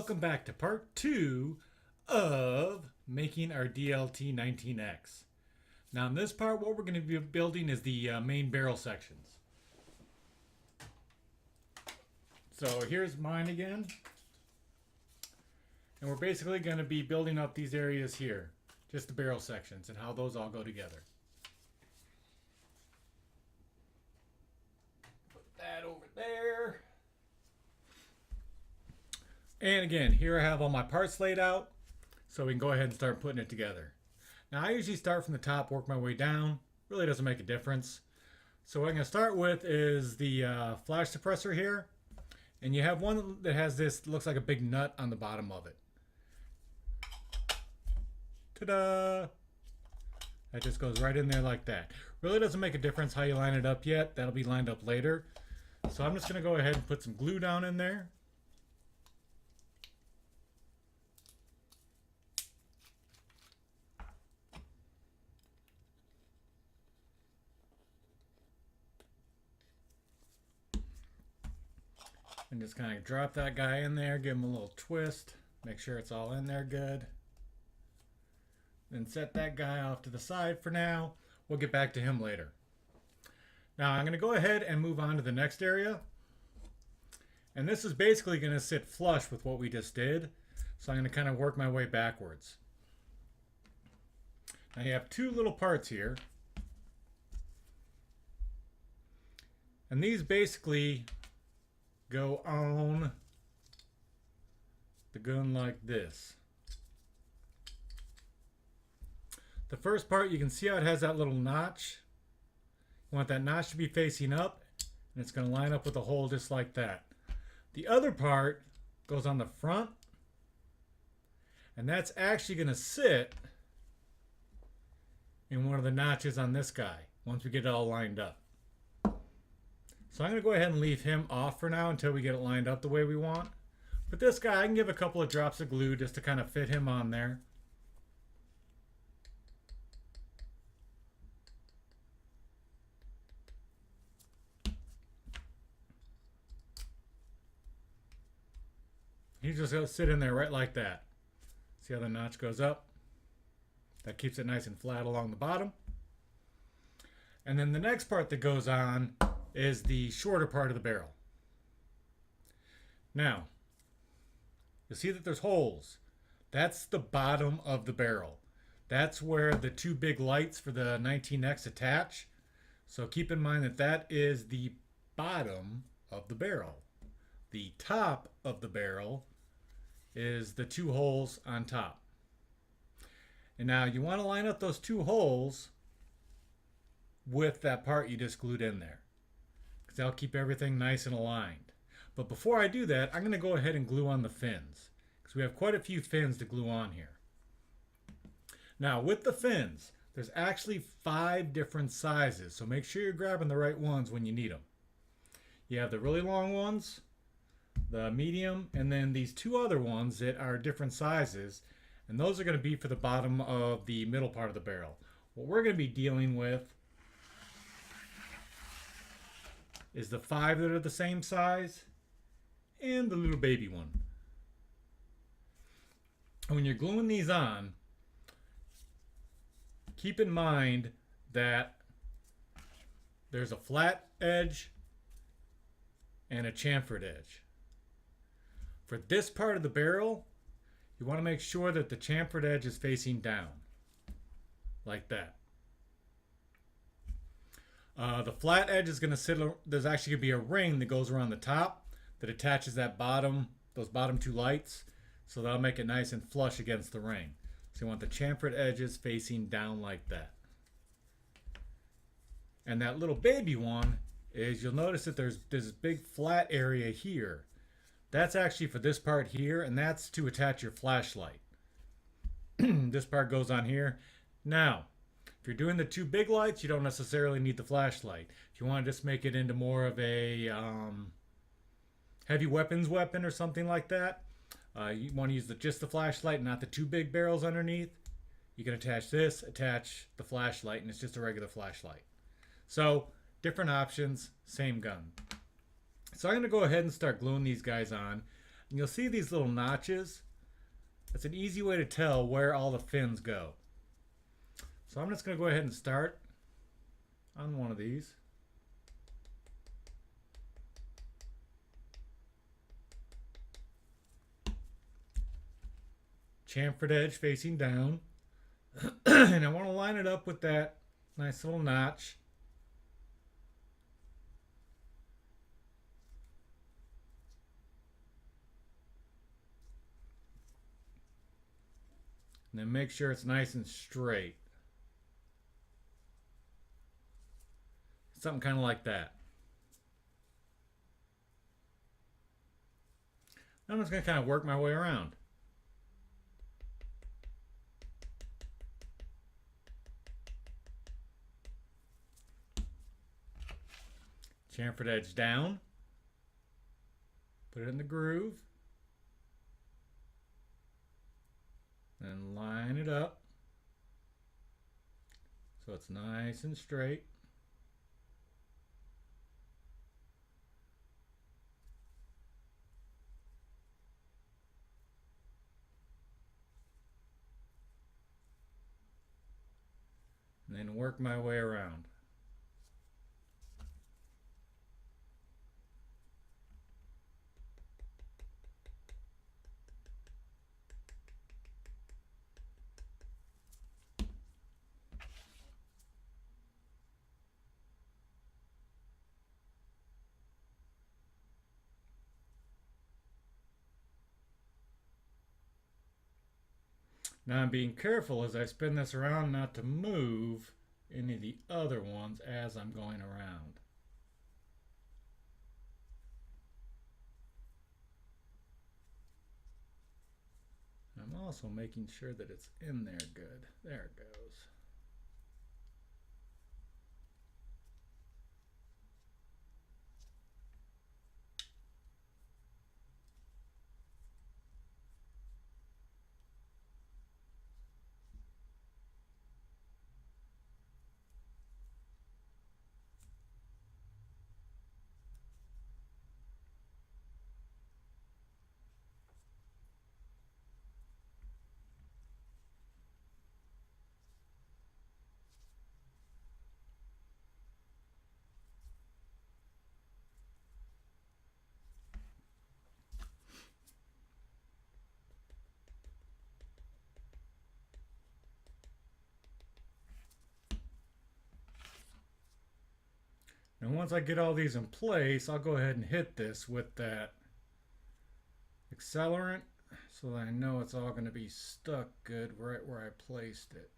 Welcome back to part 2 of making our DLT-19X. Now in this part, what we're going to be building is the main barrel sections. So here's mine again. And we're basically going to be building up these areas here. Just the barrel sections and how those all go together. Put that over there. And again, here I have all my parts laid out, so we can go ahead and start putting it together. Now I usually start from the top, work my way down. Really doesn't make a difference. So what I'm going to start with is the flash suppressor here. And you have one that has this, looks like a big nut on the bottom of it. Ta-da! That just goes right in there like that. Really doesn't make a difference how you line it up yet. That'll be lined up later. So I'm just going to go ahead and put some glue down in there. And just kind of drop that guy in there, give him a little twist, make sure it's all in there good. Then set that guy off to the side for now. We'll get back to him later. Now I'm going to go ahead and move on to the next area. And this is basically going to sit flush with what we just did. So I'm going to kind of work my way backwards. Now you have two little parts here. And these basically go on the gun like this. The first part, you can see how it has that little notch. You want that notch to be facing up, and it's going to line up with the hole just like that. The other part goes on the front, and that's actually going to sit in one of the notches on this guy once we get it all lined up. So I'm going to go ahead and leave him off for now until we get it lined up the way we want. But this guy, I can give a couple of drops of glue just to kind of fit him on there. He's just going to sit in there right like that. See how the notch goes up? That keeps it nice and flat along the bottom. And then the next part that goes on is the shorter part of the barrel. Now, you'll see that there's holes. That's the bottom of the barrel. That's where the two big lights for the 19X attach. So keep in mind that that is the bottom of the barrel. The top of the barrel is the two holes on top. And now you want to line up those two holes with that part you just glued in there. That'll keep everything nice and aligned. But before I do that, I'm going to go ahead and glue on the fins, because we have quite a few fins to glue on here. Now with the fins, there's actually 5 different sizes, so make sure you're grabbing the right ones when you need them. You have the really long ones, the medium, and then these two other ones that are different sizes, and those are going to be for the bottom of the middle part of the barrel. What we're going to be dealing with is the 5 that are the same size and the little baby one. And when you're gluing these on, keep in mind that there's a flat edge and a chamfered edge. For this part of the barrel, you want to make sure that the chamfered edge is facing down, like that. The flat edge is going to sit, there's actually going to be a ring that goes around the top that attaches that those bottom two lights. So that'll make it nice and flush against the ring. So you want the chamfered edges facing down like that. And that little baby one is, you'll notice that there's this big flat area here. That's actually for this part here, and that's to attach your flashlight. This part goes on here. Now, if you're doing the two big lights, you don't necessarily need the flashlight. If you want to just make it into more of a heavy weapons weapon or something like that, you want to use just the flashlight, not the two big barrels underneath. You can attach this, attach the flashlight, and it's just a regular flashlight. So, different options, same gun. So I'm going to go ahead and start gluing these guys on. And you'll see these little notches. That's an easy way to tell where all the fins go. So I'm just going to go ahead and start on one of these. Chamfered edge facing down. And I want to line it up with that nice little notch. And then make sure it's nice and straight. Something kind of like that. I'm just going to kind of work my way around. Chamfered edge down. Put it in the groove. And line it up so it's nice and straight. And then work my way around. Now I'm being careful as I spin this around not to move any of the other ones as I'm going around. I'm also making sure that it's in there good. There it goes. And once I get all these in place, I'll go ahead and hit this with that accelerant so that I know it's all going to be stuck good right where I placed it.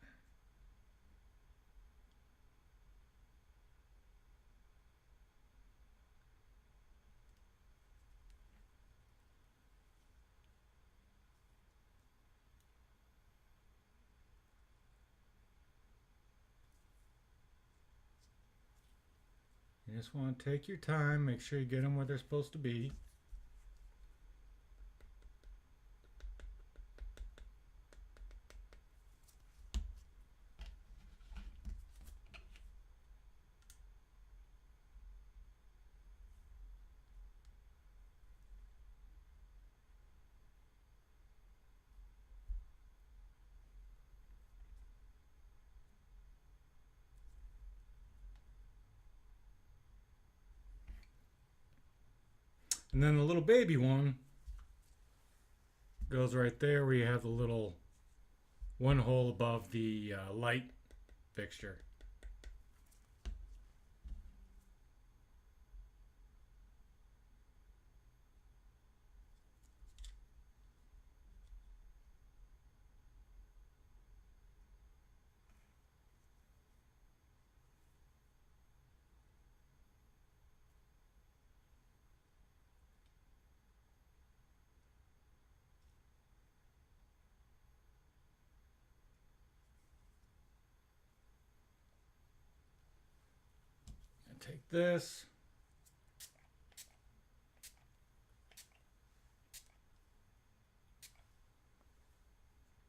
You just want to take your time, make sure you get them where they're supposed to be. And then the little baby one goes right there where you have the little one hole above the light fixture. Take this.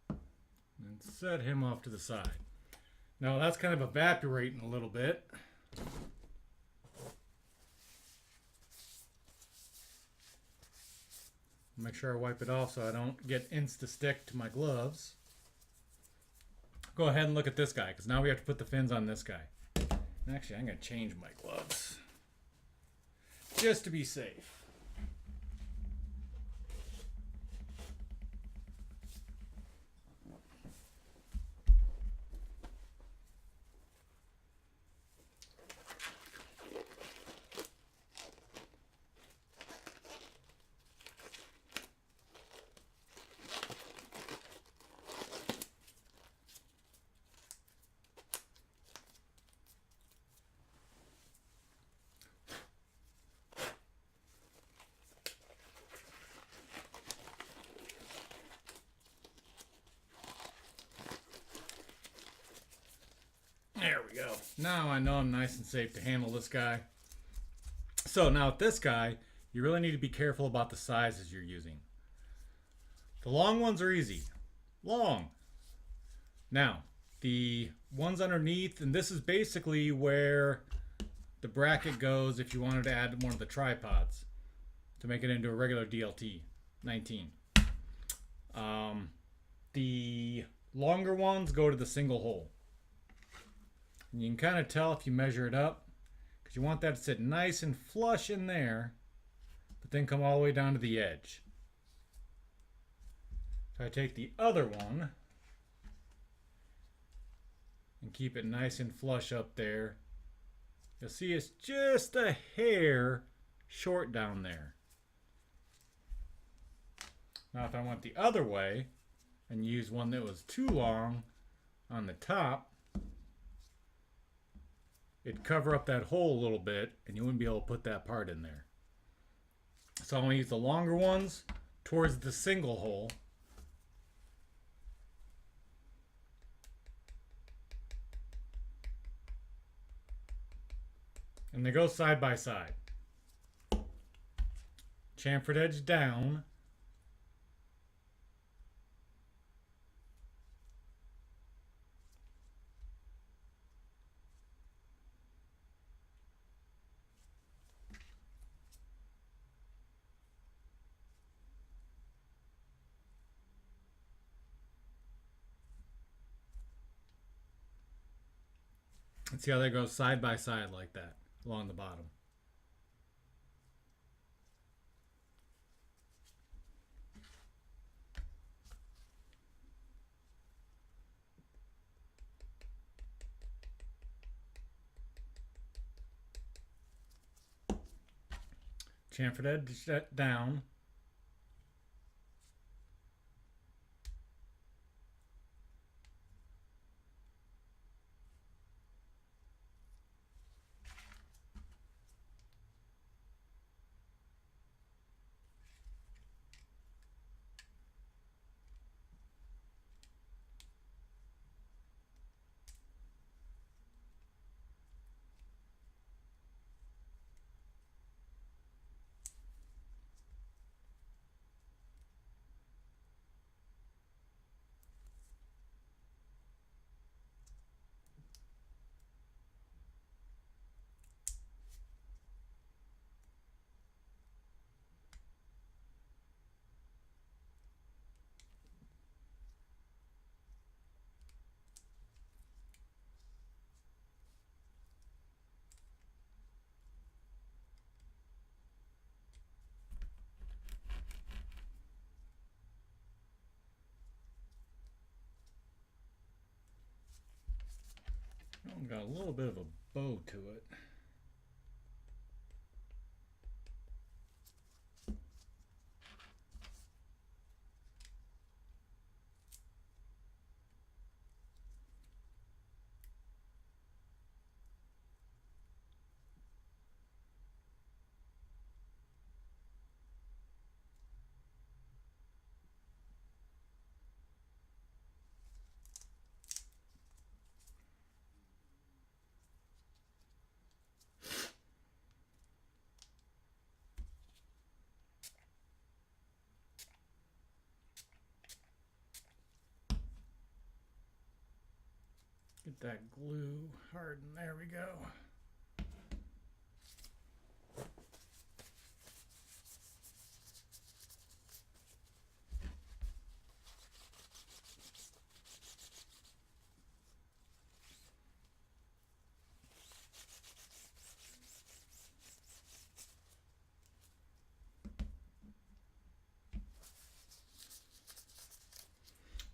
And set him off to the side. Now that's kind of evaporating a little bit. I'm Make sure I wipe it off so I don't get insta-stick to my gloves. Go ahead and look at this guy, because now we have to put the fins on this guy. And actually, I'm going to change my gloves just to be safe. There we go. Now I know I'm nice and safe to handle this guy. So now with this guy, you really need to be careful about the sizes you're using. The long ones are easy. Long. Now, the ones underneath, and this is basically where the bracket goes if you wanted to add one of the tripods to make it into a regular DLT-19. The longer ones go to the single hole. And you can kind of tell if you measure it up, because you want that to sit nice and flush in there, but then come all the way down to the edge. If I take the other one and keep it nice and flush up there, you'll see it's just a hair short down there. Now if I went the other way and use one that was too long on the top, it'd cover up that hole a little bit and you wouldn't be able to put that part in there. So I'm going to use the longer ones towards the single hole. And they go side by side. Chamfered edge down. And see how they go side by side like that along the bottom. Chamfered edge down. Got a little bit of a bow to it. Get that glue hardened. There we go.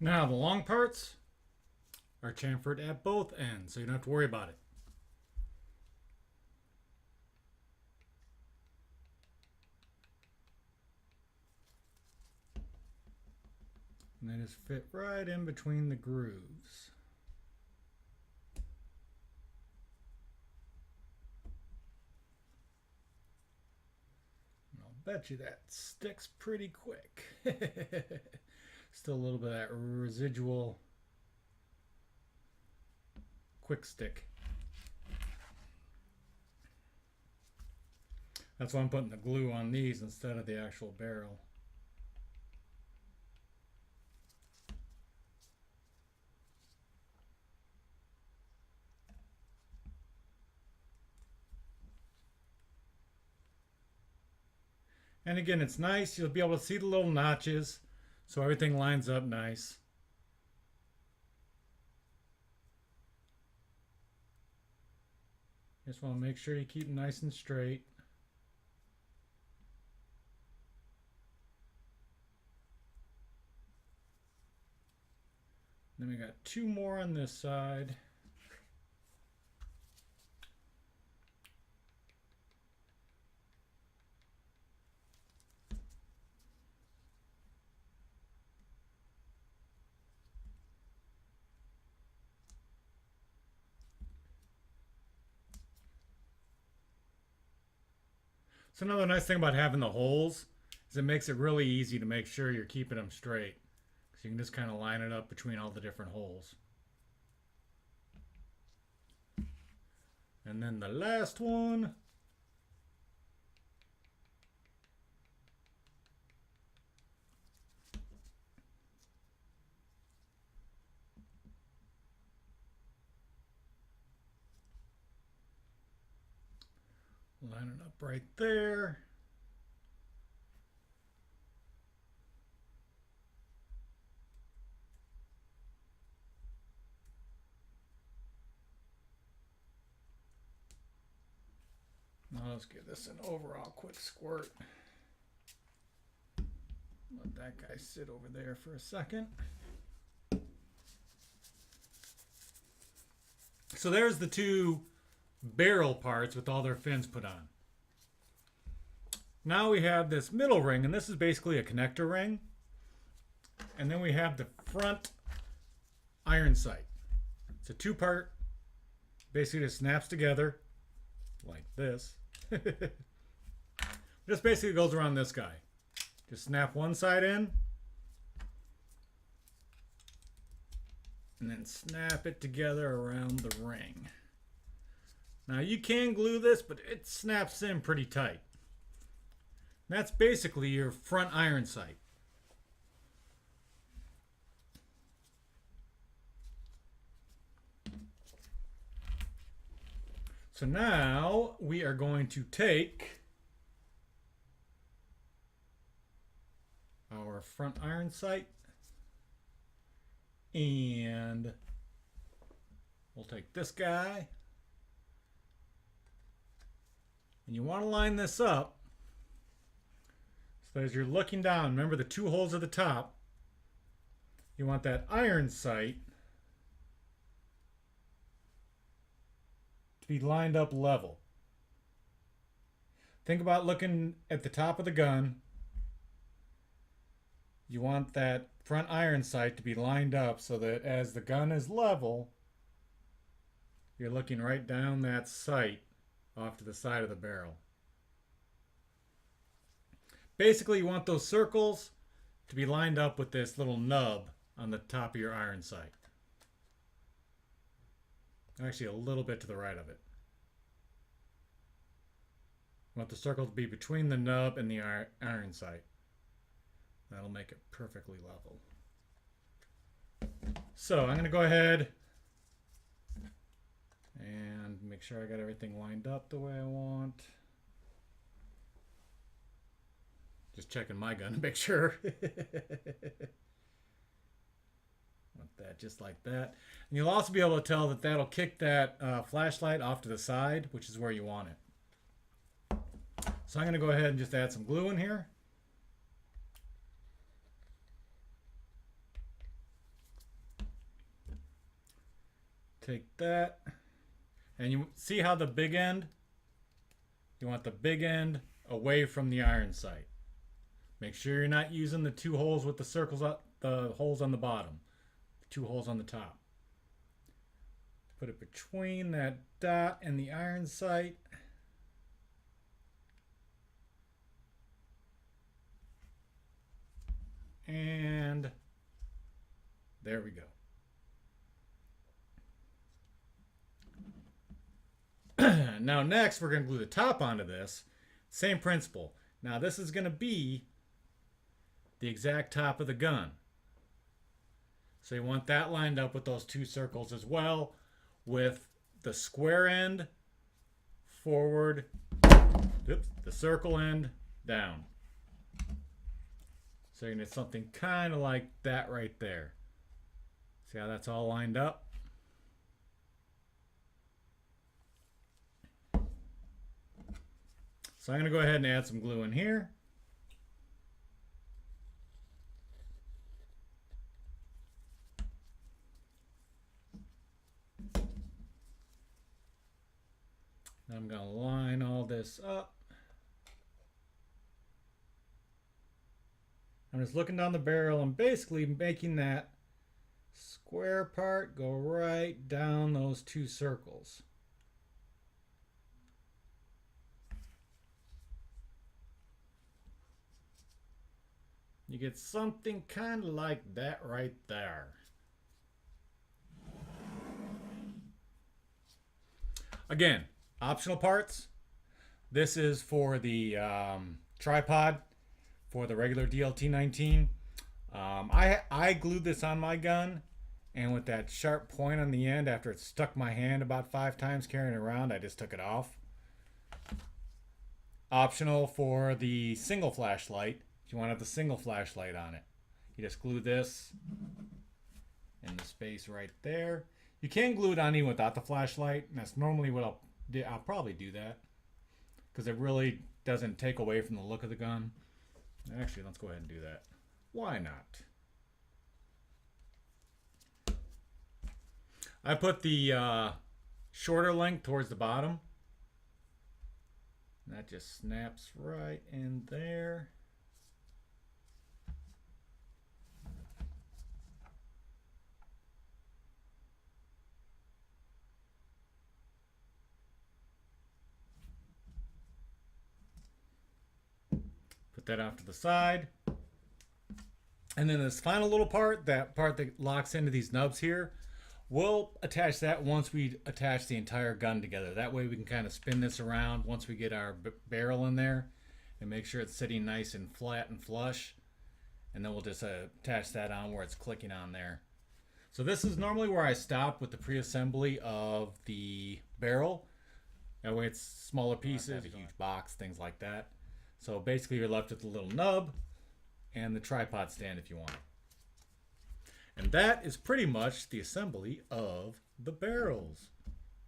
Now the long parts are chamfered at both ends, so you don't have to worry about it. And they just fit right in between the grooves. And I'll bet you that sticks pretty quick. Still a little bit of that residual quick stick. That's why I'm putting the glue on these instead of the actual barrel. And again, it's nice. You'll be able to see the little notches, so everything lines up nice. Just want to make sure you keep them nice and straight. Then we got two more on this side. So another nice thing about having the holes is it makes it really easy to make sure you're keeping them straight. So you can just kind of line it up between all the different holes. And then the last one. Line it up right there. Now let's give this an overall quick squirt. Let that guy sit over there for a second. So there's the two barrel parts with all their fins put on. Now we have this middle ring, and this is basically a connector ring. And then we have the front iron sight. It's a two-part, basically just snaps together like this. Just basically goes around this guy. Just snap one side in and then snap it together around the ring. Now you can glue this, but it snaps in pretty tight. And that's basically your front iron sight. So now we are going to take our front iron sight and we'll take this guy. And you want to line this up so as you're looking down, remember the two holes at the top, you want that iron sight to be lined up level. Think about looking at the top of the gun. You want that front iron sight to be lined up so that as the gun is level, you're looking right down that sight off to the side of the barrel. Basically, you want those circles to be lined up with this little nub on the top of your iron sight. Actually, a little bit to the right of it. You want the circle to be between the nub and the iron sight. That'll make it perfectly level. So I'm going to go ahead and make sure I got everything lined up the way I want. Just checking my gun to make sure. Want that just like that. And you'll also be able to tell that that'll kick that flashlight off to the side, which is where you want it. So I'm going to go ahead and just add some glue in here. take that, and you see how the big end, you want the big end away from the iron sight. Make sure you're not using the two holes with the circles up, the holes on the bottom, the two holes on the top. Put it between that dot and the iron sight. And there we go. Now next we're going to glue the top onto this. Same principle. Now this is going to be the exact top of the gun. So you want that lined up with those two circles as well, with the square end forward, the circle end down. So you're going to get something kind of like that right there. See how that's all lined up? So I'm going to go ahead and add some glue in here. I'm going to line all this up. I'm just looking down the barrel and basically making that square part go right down those two circles. You get something kind of like that right there. Again, optional parts. This is for the tripod for the regular DLT-19. I glued this on my gun, and with that sharp point on the end, after it stuck my hand about 5 times carrying it around, I just took it off. Optional for the single flashlight. If you want to have the single flashlight on it, you just glue this in the space right there. You can glue it on even without the flashlight, and that's normally what I'll probably do that, because it really doesn't take away from the look of the gun. Actually, let's go ahead and do that. Why not? I put the shorter length towards the bottom. And that just snaps right in there. Put that off to the side. And then this final little part, that part that locks into these nubs here, we'll attach that once we attach the entire gun together. That way we can kind of spin this around once we get our barrel in there and make sure it's sitting nice and flat and flush. And then we'll just attach that on where it's clicking on there. So this is normally where I stop with the pre-assembly of the barrel. That way it's smaller pieces, a huge box, things like that. So basically you're left with the little nub and the tripod stand if you want. And that is pretty much the assembly of the barrels.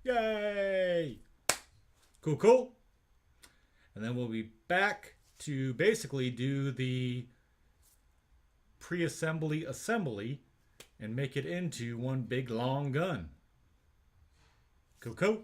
Yay! Cool, cool. And then we'll be back to basically do the pre-assembly assembly and make it into one big long gun. Cool, cool.